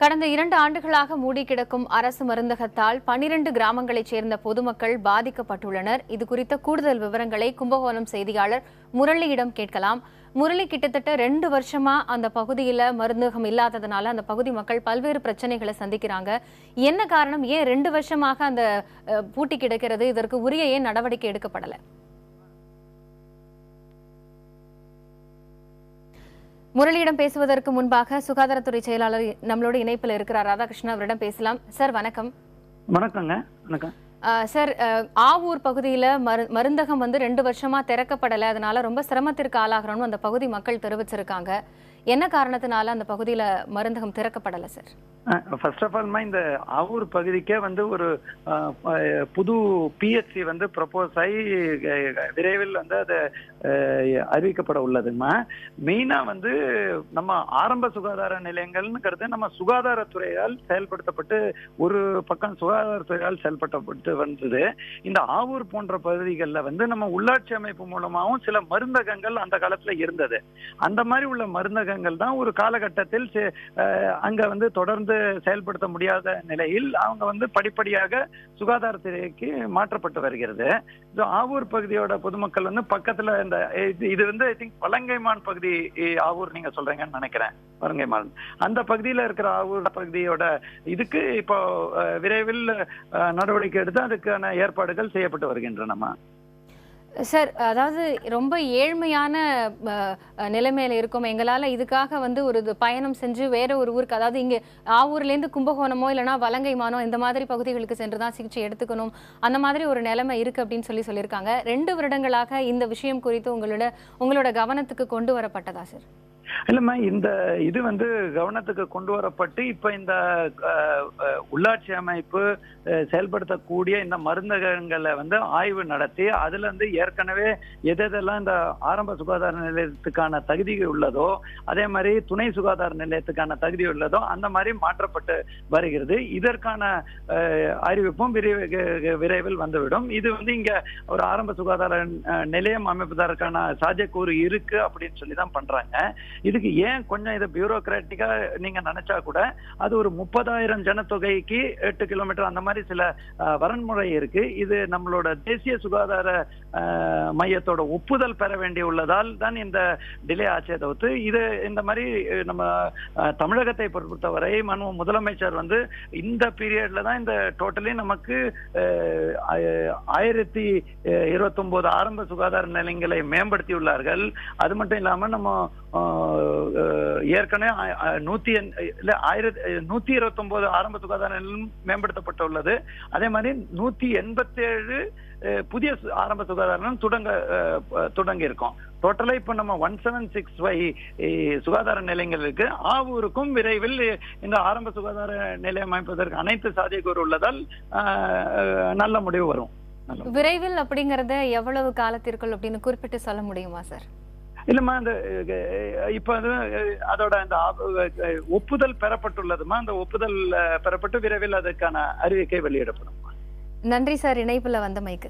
கடந்த 2 ஆண்டுகளாக மூடி கிடக்கும் அரசு மருந்தகத்தால் 12 கிராமங்களைச் சேர்ந்த பொதுமக்கள் பாதிக்கப்பட்டுள்ளனர். இது குறித்த கூடுதல் விவரங்களை கும்பகோணம் செய்தியாளர் முரளியிடம் கேட்கலாம். முரளி, கிட்டத்தட்ட 2 வருஷமா அந்த பகுதியில் மருந்தகம் இல்லாததுனால அந்த பகுதி மக்கள் பல்வேறு பிரச்சனைகளை சந்திக்கிறாங்க. என்ன காரணம்? ஏன் 2 வருஷமாக அந்த பூட்டி கிடக்கிறது? இதற்கு உரிய ஏன் நடவடிக்கை எடுக்கப்படலை? முரளியிடம் பேசுவதற்கு முன்பாக சுகாதாரத்துறை செயலாளர் நம்மளோட இணைப்பில் இருக்கிறார் ராதாகிருஷ்ணன், அவரிடம் பேசலாம். சார் வணக்கம். வணக்கங்க. வணக்கம் சார், ஆவூர் பகுதியில் மருந்தகம் 2 வருஷமா திறக்கப்படலை, அதனால ரொம்ப சிரமத்திற்கு ஆளாகிறோம்னு அந்த பகுதி மக்கள் தெரிவிச்சிருக்காங்க. என்ன காரணத்தினால அந்த பகுதியில் மருந்தகம் திறக்கப்படலை சார்? ஃபர்ஸ்ட் ஆஃப் ஆல்மா இந்த ஆவூர் பகுதிக்கே ஒரு புது பிஹெச்சி ப்ரப்போஸ் ஆகி விரைவில் அது அறிவிக்கப்பட உள்ளதுமா. மெயினா நம்ம ஆரம்ப சுகாதார நிலையங்கள்ங்கிறது நம்ம சுகாதாரத்துறையால் செயல்படுத்தப்பட்டு ஒரு பக்கம் சுகாதாரத்துறையால் செயல்படுத்தப்பட்டு வந்தது. இந்த ஆவூர் போன்ற பகுதிகளில் நம்ம உள்ளாட்சி அமைப்பு மூலமாகவும் சில மருந்தகங்கள் அந்த காலத்துல இருந்தது. அந்த மாதிரி உள்ள மருந்தகங்கள் தான் ஒரு காலகட்டத்தில் அங்க தொடர்ந்து செயல்படுத்த முடியாத நிலையில் அவங்க படிப்படியாக சுகாதாரத்துறைக்கு மாற்றப்பட்டு வருகிறது. ஆவூர் பகுதியோட பொதுமக்கள் பக்கத்துல இந்த இது ஐ திங்க் வலங்கைமான் பகுதி ஆவூர் நீங்க சொல்றீங்கன்னு நினைக்கிறேன். வலங்கைமான் அந்த பகுதியில இருக்கிற ஆவூர் பகுதியோட இதுக்கு இப்போ விரைவில் நடவடிக்கை எடுத்து அதுக்கான ஏற்பாடுகள் செய்யப்பட்டு வருகின்றன. சார், அதாவது ரொம்ப ஏழ்மையான நிலைமையில இருக்கும். எங்களால் இதுக்காக ஒரு பயணம் செஞ்சு வேற ஒரு ஊருக்கு, அதாவது இங்கே ஆவூர்லேருந்து கும்பகோணமோ இல்லைனா வலங்கைமானோ இந்த மாதிரி பகுதிகளுக்கு சென்று தான் சிகிச்சை எடுத்துக்கணும், அந்த மாதிரி ஒரு நிலைமை இருக்கு அப்படின்னு சொல்லியிருக்காங்க. 2 வருடங்களாக இந்த விஷயம் குறித்து உங்களோட கவனத்துக்கு கொண்டு வரப்பட்டதா சார்? இல்லம்மா, இந்த இது கவனத்துக்கு கொண்டு வரப்பட்டு இப்ப இந்த உள்ளாட்சி அமைப்பு செயல்படுத்தக்கூடிய இந்த மருந்தகங்களை ஆய்வு நடத்தி அதுல ஏற்கனவே எதெல்லாம் இந்த ஆரம்ப சுகாதார நிலையத்துக்கான தகுதி உள்ளதோ, அதே மாதிரி துணை சுகாதார நிலையத்துக்கான தகுதி உள்ளதோ அந்த மாதிரி மாற்றப்பட்டு வருகிறது. இதற்கான அறிவிப்பும் விரைவில் வந்துவிடும். இது இங்க ஒரு ஆரம்ப சுகாதார நிலையம் அமைப்பதற்கான சாத்தியக்கூறு இருக்கு அப்படின்னு சொல்லிதான் பண்றாங்க. இதுக்கு ஏன் கொஞ்சம் இதை பியூரோகிராட்டிக்கா நீங்க நினைச்சா கூட அது ஒரு 30,000 ஜனத்தொகைக்கு 8 கிலோமீட்டர் அந்த மாதிரி சில வரன்முறை இருக்கு. இது நம்மளோட தேசிய சுகாதார மையத்தோட ஒப்புதல் பெற வேண்டிய உள்ளதால் தான் இந்த டிலே ஆச்சே தவிர்த்து இது இந்த மாதிரி நம்ம தமிழகத்தை பொறுத்தவரை முதலமைச்சர் இந்த பீரியட்ல தான் இந்த டோட்டலி நமக்கு 1029 ஆரம்ப சுகாதார நிலையங்களை மேம்படுத்தியுள்ளார்கள். அது மட்டும் இல்லாம நம்ம ஏற்கனவே 129 ஆரம்ப சுகாதார நிலையம் மேம்படுத்தப்பட்டுள்ளது. அதே மாதிரி 187 புதிய ஆரம்ப சுகாதாரம் தொடங்க இருக்கும். டோட்டலா இப்ப நம்ம 1765 சுகாதார நிலையங்கள் இருக்கு. ஆவூருக்கும் விரைவில் இந்த ஆரம்ப சுகாதார நிலையம் அமைப்பதற்கு அனைத்து சாத்தியக்கூறு உள்ளதால் நல்ல முடிவு வரும். விரைவில் அப்படிங்கறத எவ்வளவு காலத்திற்குள் அப்படின்னு குறிப்பிட்டு சொல்ல முடியுமா சார்? இல்லம்மா, அந்த இப்ப அதோட அந்த ஒப்புதல் பெறப்பட்டுள்ளதுமா. அந்த ஒப்புதல் பெறப்பட்டு விரைவில் அதற்கான அறிவிக்கை வெளியிடப்படும். நன்றி சார், இணைப்புல வந்தமைக்கு.